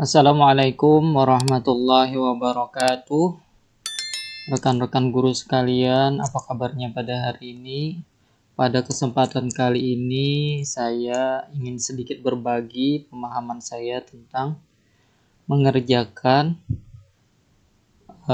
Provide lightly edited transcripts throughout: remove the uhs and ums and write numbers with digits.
Assalamualaikum warahmatullahi wabarakatuh. Rekan-rekan guru sekalian, apa kabarnya pada hari ini? Pada kesempatan kali ini, saya ingin sedikit berbagi pemahaman saya tentang mengerjakan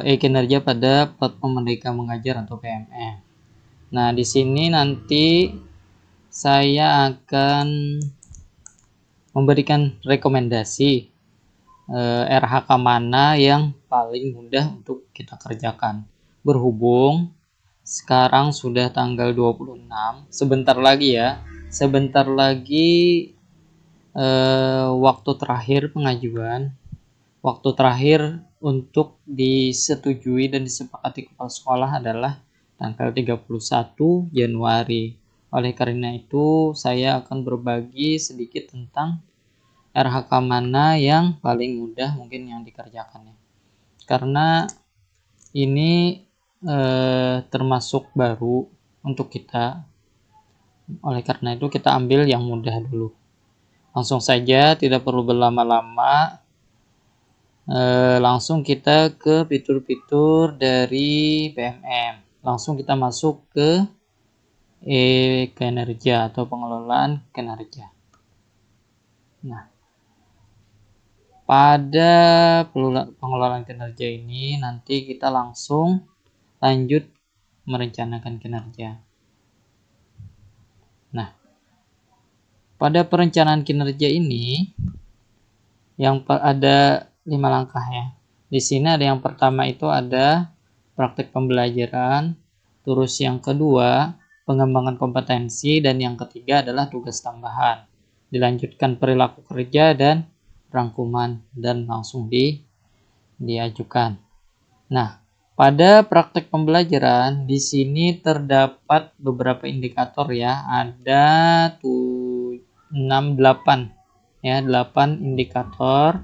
kinerja pada platform Merdeka Mengajar atau PMM. Nah, di sini nanti saya akan memberikan rekomendasi RHK mana yang paling mudah untuk kita kerjakan. Berhubung sekarang sudah tanggal 26, sebentar lagi ya. Sebentar lagi waktu terakhir pengajuan, waktu terakhir untuk disetujui dan disepakati kepala sekolah adalah tanggal 31 Januari. Oleh karena itu, saya akan berbagi sedikit tentang RHK mana yang paling mudah mungkin yang dikerjakannya. Karena ini termasuk baru untuk kita. Oleh karena itu kita ambil yang mudah dulu. Langsung saja, tidak perlu berlama-lama. Langsung kita ke fitur-fitur dari PMM. Langsung kita masuk ke kinerja atau pengelolaan kinerja. Nah, pada pengelolaan kinerja ini nanti kita langsung lanjut merencanakan kinerja. Nah, pada perencanaan kinerja ini yang ada 5 langkah ya. Di sini ada yang pertama itu ada praktek pembelajaran, terus yang kedua pengembangan kompetensi, dan yang ketiga adalah tugas tambahan. Dilanjutkan perilaku kerja dan rangkuman dan langsung diajukan. Nah, pada praktek pembelajaran di sini terdapat beberapa indikator ya, ada 8 indikator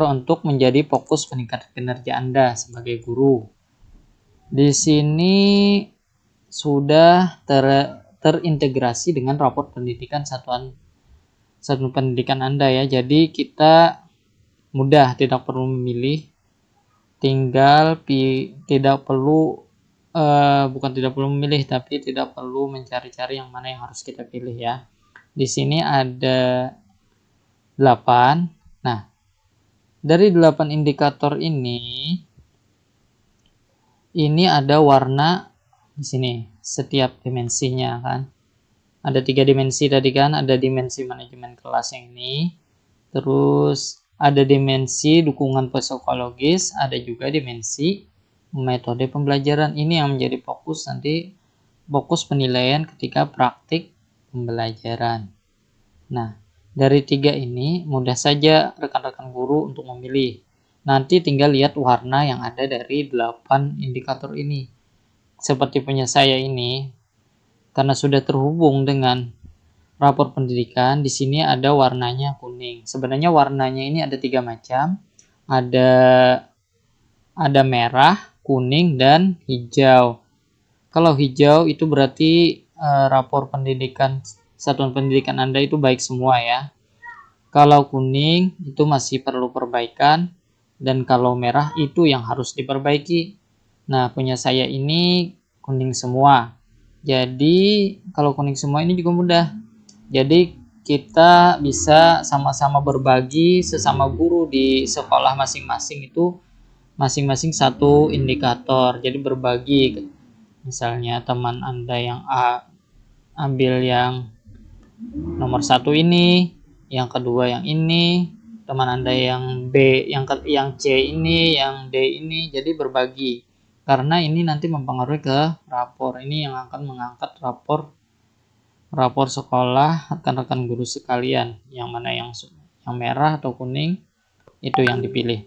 untuk menjadi fokus peningkatan kinerja Anda sebagai guru. Di sini sudah terintegrasi dengan rapor pendidikan satuan pendidikan Anda ya. Jadi kita mudah, tidak perlu memilih, tidak perlu mencari-cari yang mana yang harus kita pilih ya. Di sini ada 8. Nah, dari 8 indikator ini ada warna di sini setiap dimensinya kan. Ada 3 dimensi tadi kan, ada dimensi manajemen kelas yang ini, terus ada dimensi dukungan psikologis, ada juga dimensi metode pembelajaran. Ini yang menjadi fokus penilaian ketika praktik pembelajaran. Nah, dari 3 ini mudah saja rekan-rekan guru untuk memilih. Nanti tinggal lihat warna yang ada dari 8 indikator ini. Seperti punya saya ini, karena sudah terhubung dengan rapor pendidikan, di sini ada warnanya kuning. Sebenarnya warnanya ini ada 3 macam. Ada merah, kuning, dan hijau. Kalau hijau itu berarti rapor pendidikan satuan pendidikan Anda itu baik semua ya. Kalau kuning itu masih perlu perbaikan, dan kalau merah itu yang harus diperbaiki. Nah, punya saya ini kuning semua. Jadi kalau kuning semua ini juga mudah. Jadi kita bisa sama-sama berbagi sesama guru di sekolah masing-masing itu masing-masing satu indikator. Jadi berbagi. Misalnya teman Anda yang A ambil yang nomor 1 ini, yang kedua yang ini, teman Anda yang B yang C ini, yang D ini. Jadi berbagi. Karena ini nanti mempengaruhi ke rapor. Ini yang akan mengangkat rapor sekolah rekan-rekan guru sekalian. Yang mana yang merah atau kuning itu yang dipilih.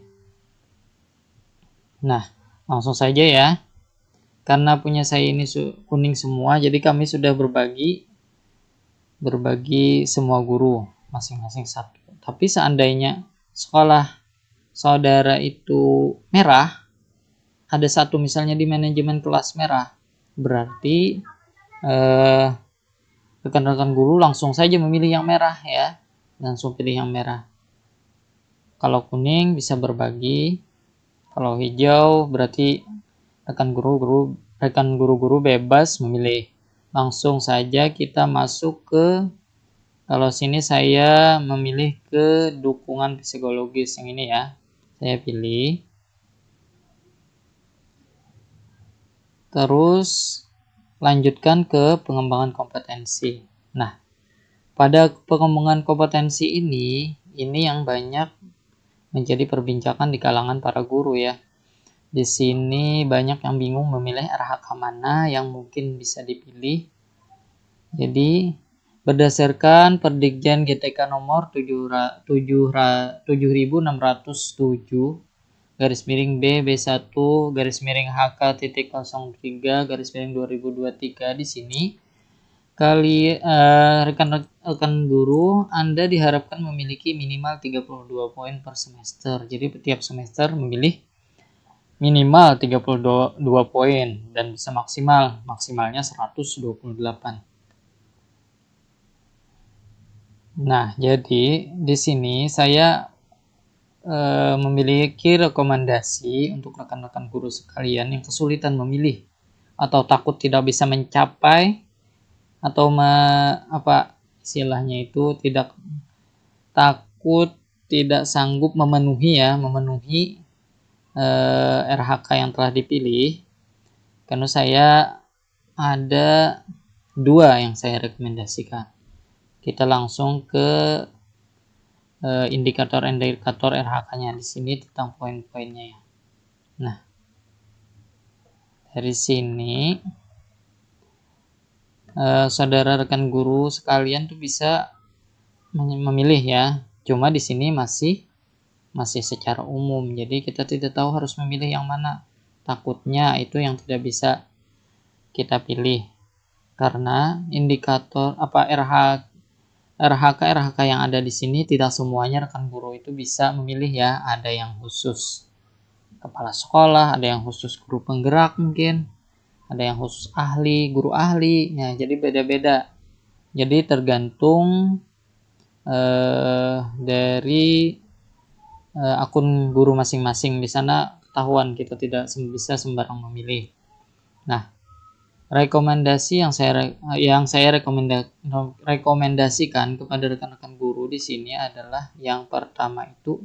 Nah, langsung saja ya. Karena punya saya ini kuning semua, jadi kami sudah berbagi semua guru masing-masing satu. Tapi seandainya sekolah saudara itu merah, ada satu misalnya di manajemen kelas merah, berarti rekan-rekan guru langsung saja memilih yang merah ya, langsung pilih yang merah. Kalau kuning bisa berbagi, kalau hijau berarti rekan guru-guru bebas memilih. Langsung saja kita masuk ke, kalau sini saya memilih ke dukungan psikologis yang ini ya. Saya pilih. Terus lanjutkan ke pengembangan kompetensi. Nah, pada pengembangan kompetensi ini yang banyak menjadi perbincangan di kalangan para guru ya. Di sini banyak yang bingung memilih RHK mana yang mungkin bisa dipilih. Jadi berdasarkan Perdikjen GTK nomor 7607 garis miring B B1 garis miring HK.03 garis miring 2023 di sini rekan-rekan guru Anda diharapkan memiliki minimal 32 poin per semester. Jadi setiap semester memilih minimal 32 poin dan bisa maksimalnya 128. Nah, jadi di sini saya memiliki rekomendasi untuk rekan-rekan guru sekalian yang kesulitan memilih atau takut tidak bisa mencapai atau istilahnya itu tidak sanggup memenuhi RHK yang telah dipilih. Karena saya ada 2 yang saya rekomendasikan. Kita langsung ke indikator RHK-nya di sini tentang poin-poinnya ya. Nah, dari sini saudara rekan guru sekalian tuh bisa memilih ya. Cuma di sini masih secara umum. Jadi kita tidak tahu harus memilih yang mana. Takutnya itu yang tidak bisa kita pilih. Karena indikator RHK yang ada di sini tidak semuanya rekan guru itu bisa memilih ya. Ada yang khusus kepala sekolah, ada yang khusus guru penggerak mungkin, ada yang khusus guru ahli. Ya, jadi beda-beda. Jadi tergantung dari akun guru masing-masing. Di sana ketahuan kita tidak bisa sembarang memilih. Nah, rekomendasi yang saya rekomendasikan kepada rekan-rekan guru di sini adalah yang pertama itu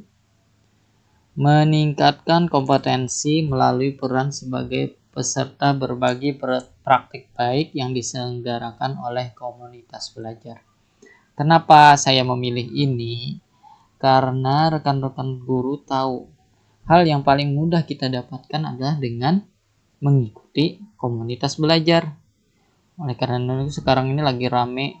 meningkatkan kompetensi melalui peran sebagai peserta berbagi praktik baik yang diselenggarakan oleh komunitas belajar. Kenapa saya memilih ini? Karena rekan-rekan guru tahu hal yang paling mudah kita dapatkan adalah dengan mengikuti komunitas belajar. Oleh karena itu sekarang ini lagi rame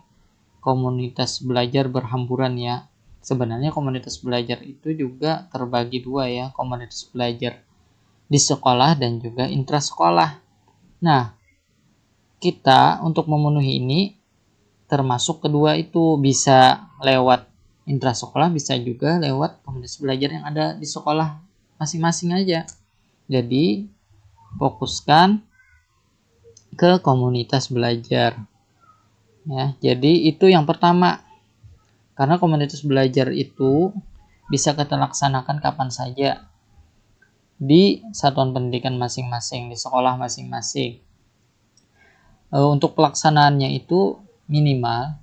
komunitas belajar berhamburan ya. Sebenarnya komunitas belajar itu juga terbagi 2 ya, komunitas belajar di sekolah dan juga intrasekolah. Nah, kita untuk memenuhi ini termasuk kedua itu, bisa lewat intrasekolah, bisa juga lewat komunitas belajar yang ada di sekolah masing-masing aja. Jadi fokuskan ke komunitas belajar ya. Jadi itu yang pertama, karena komunitas belajar itu bisa kita laksanakan kapan saja di satuan pendidikan masing-masing, di sekolah masing-masing. Untuk pelaksanaannya itu minimal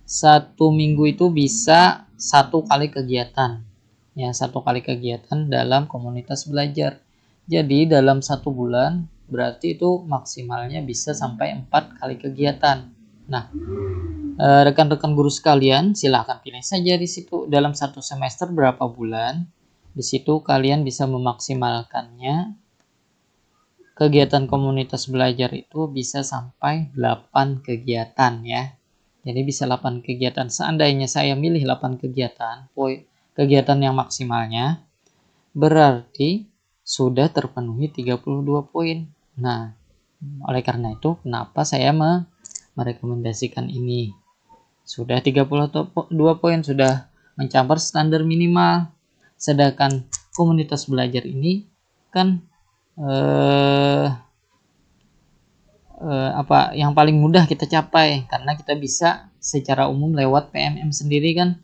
1 minggu itu bisa 1 kali kegiatan ya, 1 kali kegiatan dalam komunitas belajar. Jadi dalam 1 bulan berarti itu maksimalnya bisa sampai 4 kali kegiatan. Nah, rekan-rekan guru sekalian silahkan pilih saja di situ dalam 1 semester berapa bulan. Di situ kalian bisa memaksimalkannya. Kegiatan komunitas belajar itu bisa sampai 8 kegiatan ya. Jadi bisa 8 kegiatan. Seandainya saya milih 8 kegiatan yang maksimalnya, berarti sudah terpenuhi 32 poin. Nah, oleh karena itu kenapa saya merekomendasikan ini. Sudah 32 poin, sudah mencapai standar minimal. Sedangkan komunitas belajar ini kan yang paling mudah kita capai, karena kita bisa secara umum lewat PMM sendiri kan,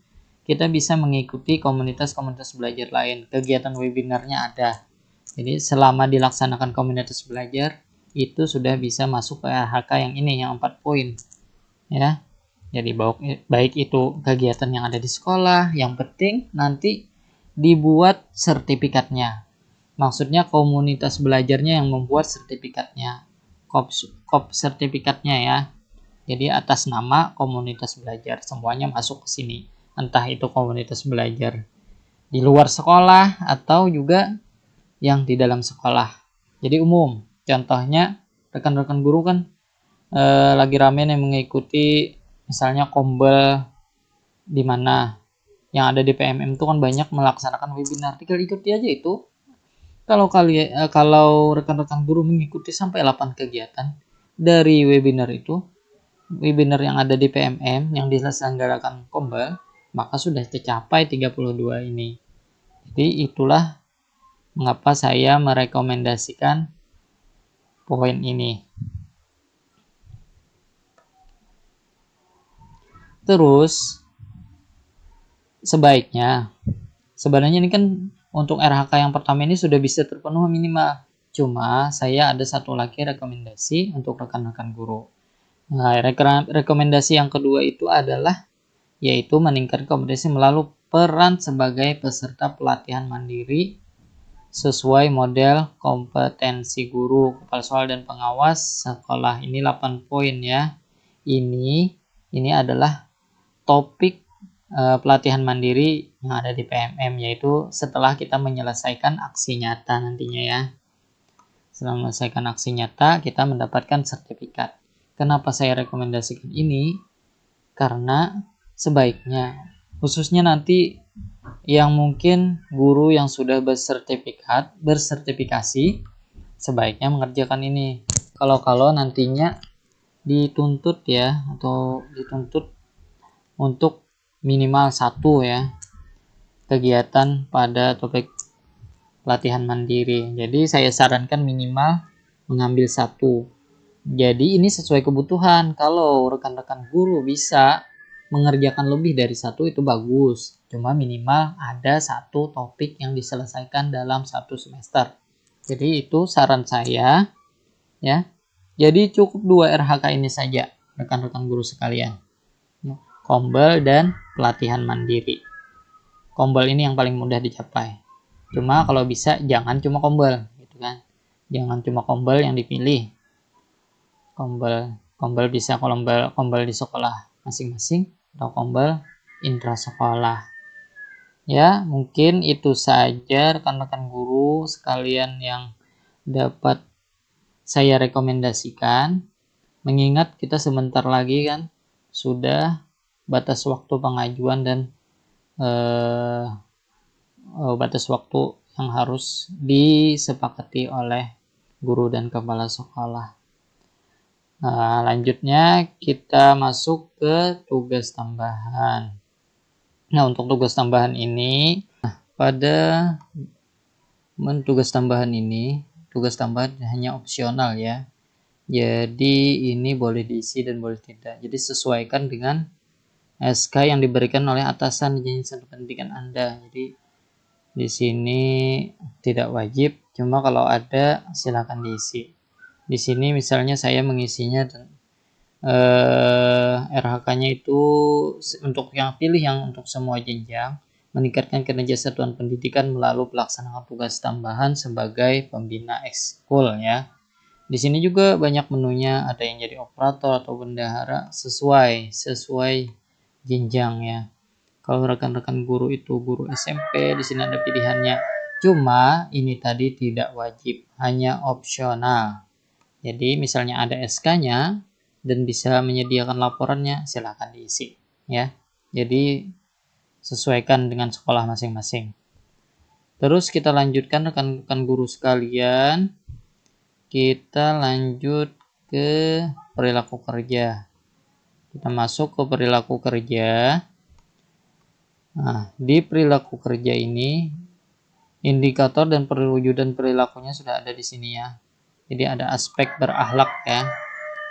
kita bisa mengikuti komunitas-komunitas belajar lain. Kegiatan webinarnya ada. Jadi selama dilaksanakan komunitas belajar, itu sudah bisa masuk ke RHK yang ini, yang 4 poin. Ya. Jadi baik itu kegiatan yang ada di sekolah, yang penting nanti dibuat sertifikatnya. Maksudnya komunitas belajarnya yang membuat sertifikatnya. Kop sertifikatnya ya. Jadi atas nama komunitas belajar semuanya masuk ke sini. Entah itu komunitas belajar di luar sekolah atau juga yang di dalam sekolah. Jadi umum. Contohnya rekan-rekan guru kan lagi rame yang mengikuti misalnya kombel di mana yang ada di PMM itu kan banyak melaksanakan webinar. Tinggal ikuti aja itu. Kalau rekan-rekan guru mengikuti sampai 8 kegiatan dari webinar itu, webinar yang ada di PMM yang diselenggarakan Kombel, maka sudah tercapai 32 ini. Jadi itulah mengapa saya merekomendasikan poin ini. Terus sebenarnya ini kan untuk RHK yang pertama ini sudah bisa terpenuhi minimal. Cuma saya ada satu lagi rekomendasi untuk rekan-rekan guru. Nah, rekomendasi yang kedua itu adalah yaitu meningkatkan kompetensi melalui peran sebagai peserta pelatihan mandiri sesuai model kompetensi guru, kepala sekolah dan pengawas sekolah. Ini 8 poin ya. Ini adalah topik pelatihan mandiri yang ada di PMM, yaitu setelah kita menyelesaikan aksi nyata nantinya ya. Setelah menyelesaikan aksi nyata, kita mendapatkan sertifikat. Kenapa saya rekomendasikan ini? Karena sebaiknya, khususnya nanti yang mungkin guru yang sudah bersertifikasi, sebaiknya mengerjakan ini. Kalau nantinya dituntut ya, atau dituntut untuk minimal 1 ya kegiatan pada topik pelatihan mandiri. Jadi saya sarankan minimal mengambil 1. Jadi ini sesuai kebutuhan. Kalau rekan-rekan guru bisa mengerjakan lebih dari 1 itu bagus. Cuma minimal ada 1 topik yang diselesaikan dalam 1 semester. Jadi itu saran saya ya. Jadi cukup 2 RHK ini saja rekan-rekan guru sekalian. Kombel dan pelatihan mandiri. Kombel ini yang paling mudah dicapai. Cuma kalau bisa jangan cuma kombel gitu kan. Jangan cuma kombel yang dipilih. Kombel bisa kombel di sekolah masing-masing atau kombel intra sekolah. Ya, mungkin itu saja rekan-rekan guru sekalian yang dapat saya rekomendasikan. Mengingat kita sebentar lagi kan sudah batas waktu pengajuan dan batas waktu yang harus disepakati oleh guru dan kepala sekolah. Nah, lanjutnya kita masuk ke tugas tambahan. Nah, untuk tugas tambahan ini, tugas tambahan hanya opsional ya. Jadi ini boleh diisi dan boleh tidak. Jadi sesuaikan dengan SK yang diberikan oleh atasan di satuan pendidikan Anda. Jadi di sini tidak wajib, cuma kalau ada silakan diisi. Di sini misalnya saya mengisinya RHK-nya itu untuk yang pilih yang untuk semua jenjang, meningkatkan kinerja satuan pendidikan melalui pelaksanaan tugas tambahan sebagai pembina ekskul ya. Di sini juga banyak menunya, ada yang jadi operator atau bendahara sesuai jenjang ya. Kalau rekan-rekan guru itu guru SMP, di sini ada pilihannya. Cuma ini tadi tidak wajib, hanya opsional. Jadi misalnya ada SK-nya dan bisa menyediakan laporannya, silakan diisi ya. Jadi sesuaikan dengan sekolah masing-masing. Terus kita lanjutkan rekan-rekan guru sekalian. Kita lanjut ke perilaku kerja. Kita masuk ke perilaku kerja. Nah, di perilaku kerja ini indikator dan perwujudan perilakunya sudah ada di sini ya. Jadi ada aspek berakhlak ya.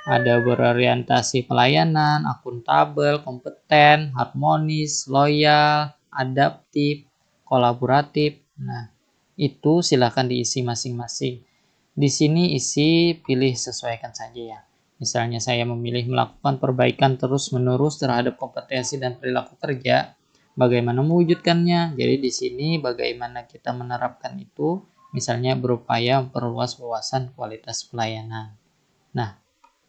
ada berorientasi pelayanan, akuntabel, kompeten, harmonis, loyal, adaptif, kolaboratif. Nah, itu silakan diisi masing-masing. Di sini isi pilih sesuaikan saja ya. Misalnya saya memilih melakukan perbaikan terus-menerus terhadap kompetensi dan perilaku kerja, bagaimana mewujudkannya? Jadi di sini bagaimana kita menerapkan itu, misalnya berupaya memperluas wawasan kualitas pelayanan. Nah,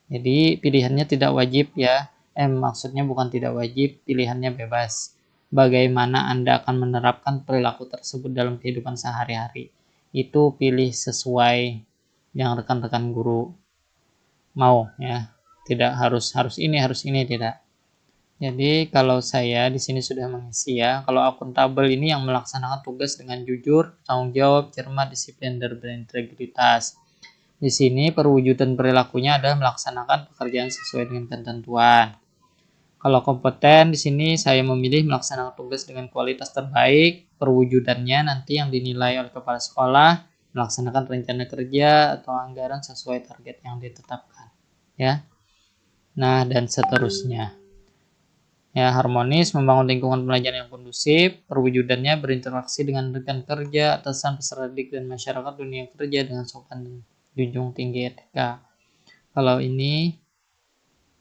jadi pilihannya tidak wajib ya. Maksudnya bukan tidak wajib, pilihannya bebas. Bagaimana Anda akan menerapkan perilaku tersebut dalam kehidupan sehari-hari? Itu pilih sesuai yang rekan-rekan guru mau ya. Tidak harus ini tidak. Jadi kalau saya di sini sudah mengisi ya. Kalau akuntabel ini yang melaksanakan tugas dengan jujur, tanggung jawab, cermat, disiplin, dan berintegritas. Di sini perwujudan perilakunya adalah melaksanakan pekerjaan sesuai dengan ketentuan. Kalau kompeten di sini saya memilih melaksanakan tugas dengan kualitas terbaik. Perwujudannya nanti yang dinilai oleh kepala sekolah, melaksanakan rencana kerja atau anggaran sesuai target yang ditetapkan. Ya. Nah, dan seterusnya. Ya, harmonis, membangun lingkungan belajar yang kondusif. Perwujudannya berinteraksi dengan rekan kerja, atasan, peserta didik, dan masyarakat dunia kerja dengan sopan dan junjung tinggi etika. Kalau ini,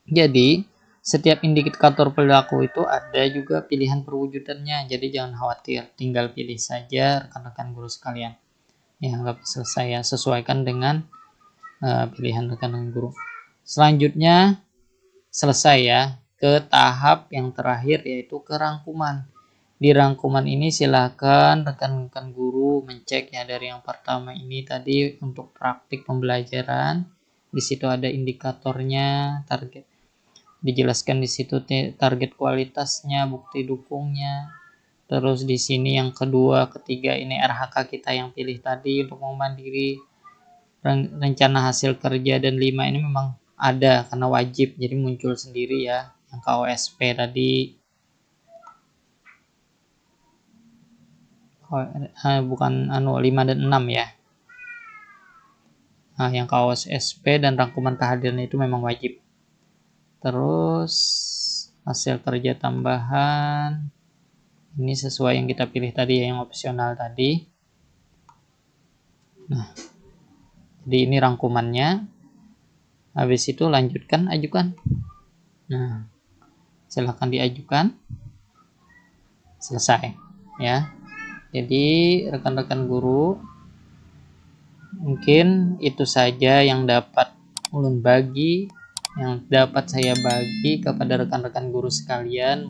jadi setiap indikator perilaku itu ada juga pilihan perwujudannya. Jadi jangan khawatir, tinggal pilih saja rekan-rekan guru sekalian. Yang anggap selesai ya, sesuaikan dengan pilihan rekan-rekan guru. Selanjutnya selesai ya, ke tahap yang terakhir yaitu ke rangkuman. Di rangkuman ini silakan rekan-rekan guru mencek ya dari yang pertama ini tadi untuk praktik pembelajaran. Di situ ada indikatornya, target. Dijelaskan di situ target kualitasnya, bukti dukungnya. Terus di sini yang kedua, ketiga ini RHK kita yang pilih tadi untuk mandiri, rencana hasil kerja, dan 5 ini memang ada karena wajib jadi muncul sendiri ya. Yang KOSP tadi bukan 5 dan 6 ya. Nah, yang KOSP dan rangkuman kehadiran itu memang wajib. Terus hasil kerja tambahan ini sesuai yang kita pilih tadi ya, yang opsional tadi. Nah, jadi ini rangkumannya. Habis itu lanjutkan, ajukan. Nah, silakan diajukan. Selesai ya. Jadi rekan-rekan guru, mungkin itu saja yang dapat ulun bagi, yang dapat saya bagi kepada rekan-rekan guru sekalian.